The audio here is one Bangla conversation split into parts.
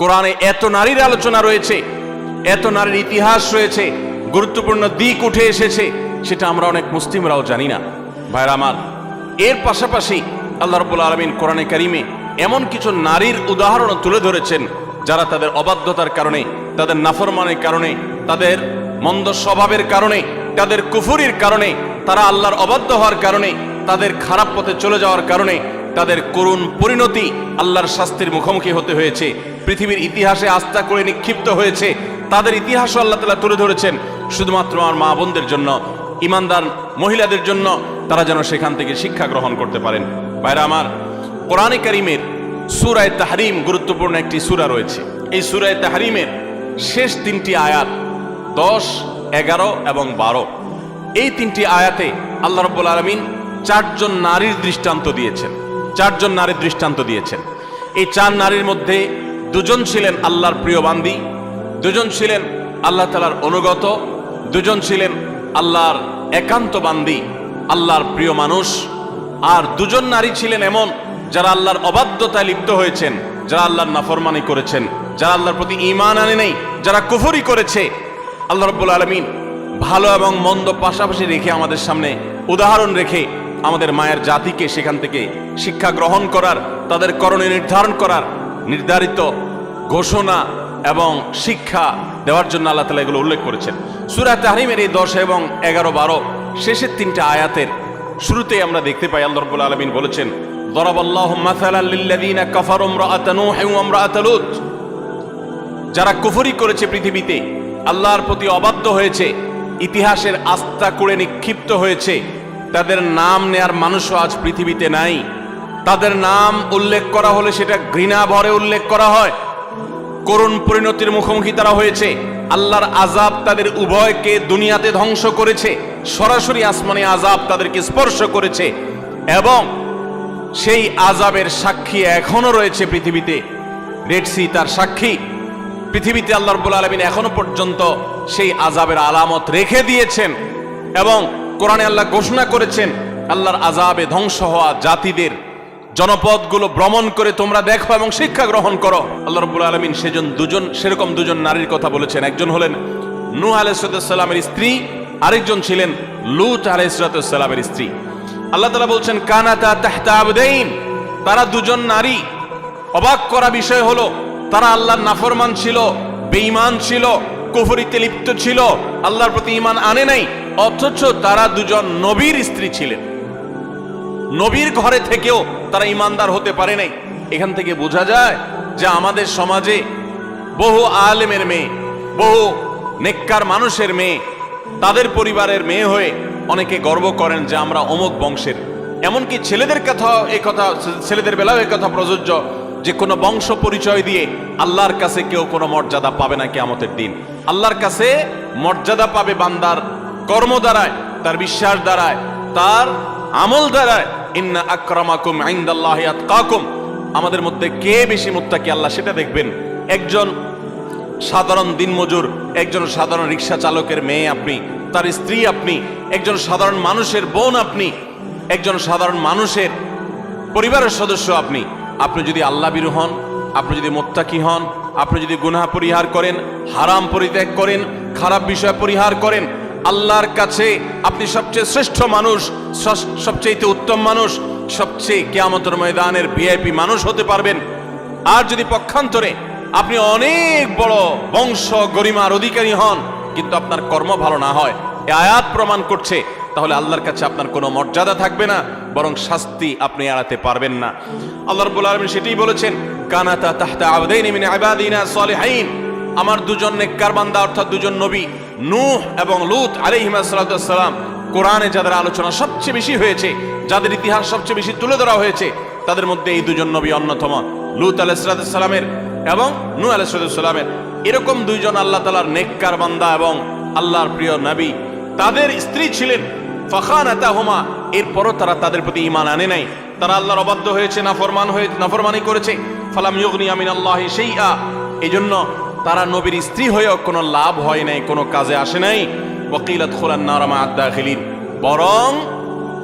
কোরআনে এত নারীর আলোচনা রয়েছে, এত নারীর ইতিহাস রয়েছে, গুরুত্বপূর্ণ দিক উঠে এসেছে, সেটা আমরা অনেক মুসলিমরাও জানি না। ভাইরা আমার, এর পাশাপাশি আল্লাহ রাব্বুল আলামিন কোরআনে কারিমে এমন কিছু নারীর উদাহরণ তুলে ধরেছেন যারা তাদের অবাধ্যতার কারণে, তাদের নাফরমানের কারণে, তাদের মন্দ স্বভাবের কারণে, তাদের কুফরির কারণে, তারা আল্লাহর অবাধ্য হওয়ার কারণে, তাদের খারাপ পথে চলে যাওয়ার কারণে তাদের করুণ পরিণতি আল্লাহর শাস্তির মুখোমুখি হতে হয়েছে, পৃথিবীর ইতিহাসে আস্থা করে নিক্ষিপ্ত হয়েছে। তাদের ইতিহাসও আল্লাহ তাআলা তুলে ধরেছেন শুধুমাত্র আমার মা বোনদের জন্য, ইমানদার মহিলাদের জন্য, তারা যেন সেখান থেকে শিক্ষা গ্রহণ করতে পারেন। ভাইরা আমার, কোরআনে কারীমের সূরা তাহরিম গুরুত্বপূর্ণ একটি সূরা রয়েছে। এই সূরা তাহরিমের শেষ তিনটি আয়াত 10, 11 এবং 12, এই তিনটি আয়াতে আল্লাহ রাব্বুল আলামিন চারজন নারীর দৃষ্টান্ত দিয়েছেন। চারজন নারীর দৃষ্টান্ত দিয়েছেন। এই চার নারীর মধ্যে দুজন ছিলেন আল্লাহর প্রিয় বান্দি, দুজন ছিলেন আল্লাহ তাআলার অনুগত, দুজন ছিলেন আল্লাহর একান্ত বান্দি, আল্লাহর প্রিয় মানুষ, আর দুজন নারী ছিলেন এমন যারা আল্লাহর অবাধ্যতায় লিপ্ত হয়েছেন, যারা আল্লাহর নাফরমানি করেছেন, যারা আল্লাহর প্রতি ঈমান আনে নাই, যারা কুফরি করেছে। আল্লাহ রাব্বুল আলামিন ভালো এবং মন্দ পাশাপাশি রেখে আমাদের সামনে উদাহরণ রেখে আমাদের মায়ের জাতিকে সেখান থেকে শিক্ষা গ্রহণ করার, তাদের করণীয় নির্ধারণ করার, নির্ধারিত ঘোষণা এবং শিক্ষা দেওয়ার জন্য আল্লাহ তাআলা এগুলো উল্লেখ করেছেন। সূরা তাহরিমের এই 10 এবং 11, 12 শেষের তিনটা আয়াতের শুরুতেই আমরা দেখতে পাই আল্লাহ রাব্বুল আলামিন বলেছেন, দরাবাল্লাহু মাসালাল লিল্লাযীনা কাফারু ইমরাআতা নূহ ওয়া ইমরাআতা লূত। যারা কুফরি করেছে, পৃথিবীতে আল্লাহর প্রতি অবাধ্য হয়েছে, ইতিহাসের আস্থা করে নিক্ষিপ্ত হয়েছে, তাদের নাম নেয়ার মানুষও আজ পৃথিবীতে নাই। তাদের নাম উল্লেখ করা হলে সেটা ঘৃণা ভরে উল্লেখ করা হয়। করুণ পরিণতির মুখোমুখি তারা হয়েছে। আল্লাহর আযাব তাদের উভয়কে দুনিয়াতে ধ্বংস করেছে, সরাসরি আসমানে আযাব তাদেরকে স্পর্শ করেছে, এবং সেই আযাবের সাক্ষী এখনো রয়েছে পৃথিবীতে। রেড সি তার সাক্ষী। পৃথিবীতে আল্লাহ রাব্বুল আলামিন এখনো পর্যন্ত সেই আযাবের আলামত রেখে দিয়েছেন, এবং কোরআনে আল্লাহ ঘোষণা করেছেন আল্লাহর আযাবে ধ্বংস হওয়া জাতিদের জনপদগুলো ভ্রমণ করে তোমরা দেখো এবং শিক্ষা গ্রহণ করো। আল্লাহ রাব্বুল আলামিন সেরকম দুজন নারীর কথা বলেছেন। একজন হলেন নূহ আলাইহিস সালামের স্ত্রী, আরেকজন ছিলেন লূত আলাইহিস সালামের স্ত্রী। আল্লাহ তাআলা বলছেন, কানাতা তাহতা আবদাইন। তারা দুজন নারী, অবাক করা বিষয় হলো তারা আল্লাহর নাফরমান ছিল, বেঈমান ছিল, কুফরিতে লিপ্ত ছিল, আল্লাহর প্রতি ঈমান আনে নাই, অথচ তারা দুজন নবীর স্ত্রী ছিলেন। নবীর ঘরে থেকেও তারা ঈমানদার হতে পারে নাই। এখান থেকে বোঝা যায় যে আমাদের সমাজে বহু আলেমের মেয়ে, বহু নেককার মানুষের মেয়ে, তাদের পরিবারের মেয়ে হয়ে অনেকে গর্ব করেন যে আমরা অমুক বংশের। এমনকি ছেলেদের বেলাও এই কথা প্রযোজ্য যে কোনো বংশ পরিচয় দিয়ে আল্লাহর কাছে কেউ কোনো মর্যাদা পাবে না কিয়ামতের দিন। আল্লাহর কাছে মর্যাদা পাবে বান্দার কর্ম দ্বারায়, তার বিশ্বাস দ্বারায়, তার আমল দ্বারায়। ইন্না আকরামাকুম ইনদাল্লাহি আতকাকুম। আমাদের মধ্যে কে বেশি মুত্তাকি আল্লাহ সেটা দেখবেন। একজন সাধারণ দিনমজুর, একজন সাধারণ রিক্সা চালকের মেয়ে আপনি, তার স্ত্রী আপনি, একজন সাধারণ মানুষের বোন আপনি, একজন সাধারণ মানুষের পরিবারের সদস্য আপনি। আপনি যদি আল্লাহ ভীরু হন, আপনি যদি মুত্তাকি হন, আপনি যদি গুনাহ পরিহার করেন, হারাম পরিত্যাগ করেন, খারাপ বিষয় পরিহার করেন, আল্লাহর কাছে আপনি সবচেয়ে শ্রেষ্ঠ মানুষ, সবচেয়ে উত্তম মানুষ, সবচেয়ে কিয়ামতের ময়দানের ভিআইপি মানুষ হতে পারবেন। আর যদি পক্ষান্তরে আপনি অনেক বড় বংশ গরিমার অধিকারী হন, কিন্তু আপনার কর্ম ভালো না হয়, এই আয়াত প্রমাণ করছে, তাহলে আল্লাহর কাছে আপনার কোনো মর্যাদা থাকবে না, বরং শাস্তি আপনি এড়াতে পারবেন না। আল্লাহ রাব্বুল আলামিন সেটাই বলেছেন, কানাতা তাহতা আবদাইন মিন ইবাদিনা সালিহিন। আমার দুজন নেককার বান্দা, অর্থাৎ দুজন নবী, নূহ এবং লূত আলাইহিস সালাম, কোরআনে যাদের আলোচনা সবচেয়ে বেশি হয়েছে, যাদের ইতিহাস সবচেয়ে বেশি তুলে ধরা হয়েছে, তাদের মধ্যে এই দুজন নবী অন্যতম। লূত আলাইহিস সালামের এবং নূহ আলাইহিস সালামের এরকম দুইজন আল্লাহ তাআলার নেককার বান্দা এবং আল্লাহর প্রিয় নবী, তাদের স্ত্রী ছিলেন ফাখানাতাহুমা। এরপরও তারা তাদের প্রতি ঈমান আনে নাই, তারা আল্লাহর অবাধ্য হয়েছে, নাফরমানি করেছে। ফালাম ইউগনিয়া মিনাল্লাহি শাইআ। এজন্য তারা নবীর স্ত্রী হয়েও কোনো লাভ হয় নাই, কোনো কাজে আসে নাই। ওয়াকিলাত খুলান নার মা'আদ দাখিলিন।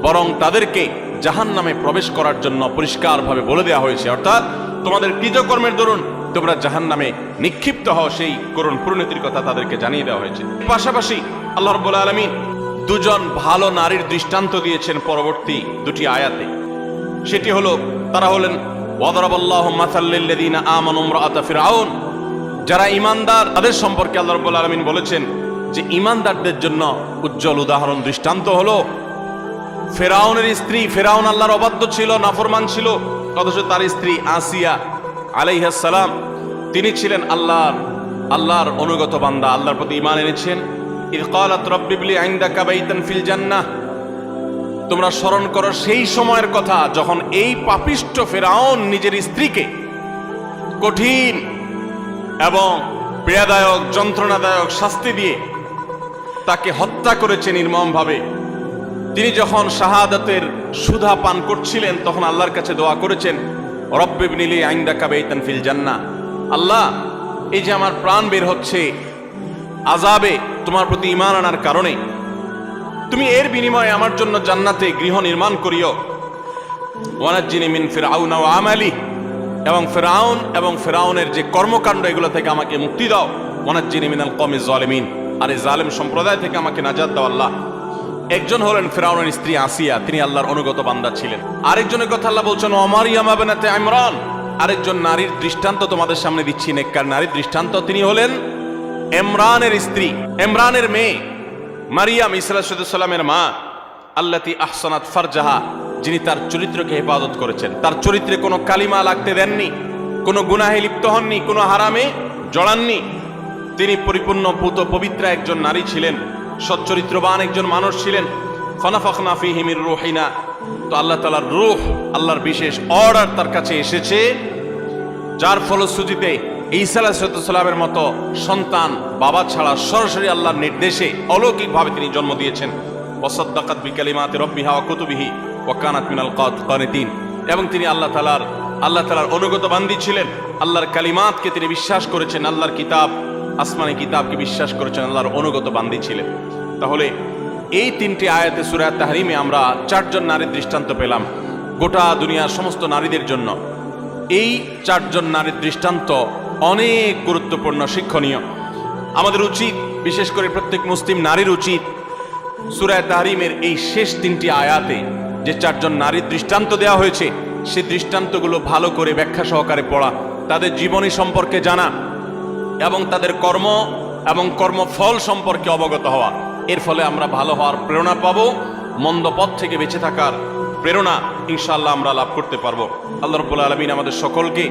বরং তাদেরকে জাহান্নামে প্রবেশ করার জন্য পরিষ্কারভাবে বলে দেওয়া হয়েছে, অর্থাৎ তোমাদের কৃতকর্মের দরুন তোমরা জাহান্নামে নিক্ষিপ্ত হও, সেই করুণ পরিণতির কথা তাদেরকে জানিয়ে দেওয়া হয়েছে। পাশাপাশি আল্লাহ রাব্বুল আলামিন দুজন ভালো নারীর দৃষ্টান্ত দিয়েছেন পরবর্তী দুটি আয়াতে। সেটি হলো, তারা হলেন ওয়াদরাবাল্লাহু মাসাল লিল্লাযিনা আমানু ইমরাআতা ফিরআউন, যারা ঈমানদার তাদের সম্পর্কে আল্লাহ রাব্বুল আলামিন বলেছেন যে ঈমানদারদের জন্য উজ্জ্বল উদাহরণ দৃষ্টান্ত হলো ফেরাউনের স্ত্রী। ফেরাউন আল্লাহর অবাধ্য ছিল, নাফরমান ছিল, অথচ তার স্ত্রী আসিয়া আলাইহিস সালাম তিনি ছিলেন আল্লাহর অনুগত বান্দা, আল্লাহর প্রতি ঈমান এনেছেন। ইয ক্বালাত রাব্বি ইবলি ইনদাকা বাইতান ফিল জান্নাহ, তোমরা স্মরণ করো সেই সময়ের কথা যখন এই পাপিষ্ঠ ফেরাউন নিজের স্ত্রীকে কঠিন এবং পীড়াদায়ক যন্ত্রণাদায়ক শাস্তি দিয়ে তাকে হত্যা করেছে নির্মমভাবে। তিনি যখন শাহাদাতের সুধা পান করছিলেন তখন আল্লাহর কাছে দোয়া করেছেন, রব্বি ইবনি লি ইনদাকা বাইতান ফিল জান্নাহ, আল্লাহ এই যে আমার প্রাণ বের হচ্ছে আযাবে তোমার প্রতি ঈমান আনার কারণে, তুমি এর বিনিময়ে আমার জন্য জান্নাতে গৃহ নির্মাণ করিও। ওয়ানাজ্জিনি মিন ফিরআউনা ওয়া আমালি, এবং ফেরাউন এবং ফেরাউনের যে কর্মকাণ্ড এগুলো থেকে আমাকে মুক্তি দাও। ওয়ানাজ্জিনি মিনাল কওমিজ জালিমিন, আর এই জালেম সম্প্রদায় থেকে আমাকে নাজাত দাও আল্লাহ। একজন হলেন ফেরাউনের স্ত্রী আসিয়া, তিনি আল্লাহর অনুগত বান্দা ছিলেন। আরেকজনের কথা আল্লাহ বলছেন ওয়া মারইয়াম বিনতে ইমরান, আরেকজন নারীর দৃষ্টান্ত তোমাদের সামনে দিচ্ছি, নেককার নারীর দৃষ্টান্ত। তিনি হলেন ইমরানের স্ত্রী, ইমরানের মেয়ে মারিয়াম ঈসা আলাইহিস সালামের মা, আল্লাতী আহসানাত ফারজাহা, যিনি তার চরিত্রকে হেফাজত করেছেন, তার চরিত্রে কোনো কালিমা লাগতে দেননি, কোনো গুনাহে লিপ্ত হননি, কোনো হারামে জড়াননি। তিনি পরিপূর্ণ পুত পবিত্রা একজন নারী ছিলেন, সচ্চরিত্রবান একজন মানুষ ছিলেন। ফানাফাখনা ফীহি মির রূহিনা, তো আল্লাহ তাআলার রূহ, আল্লাহর বিশেষ অর্ডার তার কাছে এসেছে, যার ফলশ্রুতিতে ঈসা আলাইহিস সালামের মতো সন্তান বাবা ছাড়া সরাসরি আল্লাহর নির্দেশে অলৌকিকভাবে তিনি জন্ম দিয়েছেন। ওয়াসাদ্দাকাত বিকালিমাতি রাব্বিহা ওয়া কুতুবিহি ওয়া কানাত মিনাল কানিতিন, এবং তিনি আল্লাহ তাআলার অনুগত বান্দী ছিলেন। আল্লাহর কালিমাতকে তিনি বিশ্বাস করেছেন, আল্লাহর কিতাব, আসমানি কিতাবকে বিশ্বাস করেছেন, আল্লাহর অনুগত বান্দী ছিলেন। তাহলে এই তিনটি আয়াতে সূরা তাহরিমে আমরা চারজন নারীর দৃষ্টান্ত পেলাম গোটা দুনিয়ার সমস্ত নারীদের জন্য। এই চারজন নারীর দৃষ্টান্ত অনেক গুরুত্বপূর্ণ, শিক্ষণীয়। আমাদের উচিত, বিশেষ করে প্রত্যেক মুসলিম নারীর উচিত সূরা তাহরিমের এই শেষ তিনটি আয়াতে যে চারজন নারীর দৃষ্টান্ত দেওয়া হয়েছে, সেই দৃষ্টান্তগুলো ভালো করে ব্যাখ্যা সহকারে পড়া, তাদের জীবনী সম্পর্কে জানা এবং তাদের কর্ম এবং কর্মফল সম্পর্কে অবগত হওয়া। এর ফলে আমরা ভালো হওয়ার প্রেরণা পাবো, মন্দ পথ থেকে বেঁচে থাকার প্রেরণা ইনশাআল্লাহ আমরা লাভ করতে পারবো। আল্লাহ রাব্বুল আলামিন আমাদের সকলকে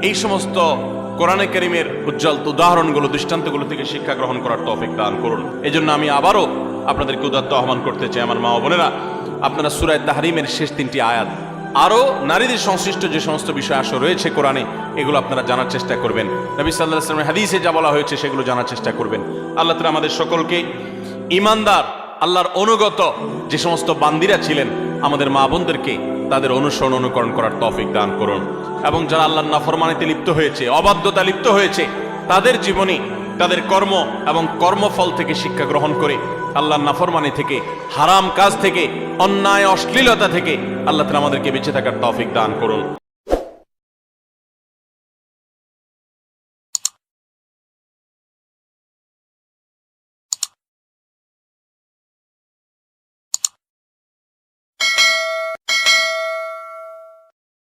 এই সমস্ত কোরআনে কারীমের উজ্জ্বল উদাহরণগুলো, দৃষ্টান্তগুলো থেকে শিক্ষা গ্রহণ করার তৌফিক দান করুন। এজন্য আমি আবারও আপনাদেরকে উদাত্ত আহ্বান করতে চাই, আমার মা ও বোনেরা, আপনারা সূরা তাহরিমের শেষ তিনটি আয়াত, আরও নারীদের সংশ্লিষ্ট যে সমস্ত বিষয় আসলে রয়েছে কোরআনে, এগুলো আপনারা জানার চেষ্টা করবেন। নবী সাল্লাল্লাহু আলাইহি ওয়াসাল্লামের হাদিসে যা বলা হয়েছে সেগুলো জানার চেষ্টা করবেন। আল্লাহ তাআলা আমাদের সকলকে ঈমানদার, আল্লাহর অনুগত যে সমস্ত বান্দিরা ছিলেন, আমাদের মা বোনদেরকে তাদের অনুসরণ অনুকরণ করার তৌফিক দান করুন। এবং যারা আল্লাহর নাফরমানিতে লিপ্ত হয়েছে, অবাধ্যতা লিপ্ত হয়েছে, তাদের জীবনী, তাদের কর্ম এবং কর্মফল থেকে শিক্ষা গ্রহণ করে আল্লাহর নাফরমানি থেকে, হারাম কাজ থেকে, অন্যায় অশ্লীলতা থেকে আল্লাহ তাআলা আমাদেরকে বেঁচে থাকার তৌফিক দান করুন।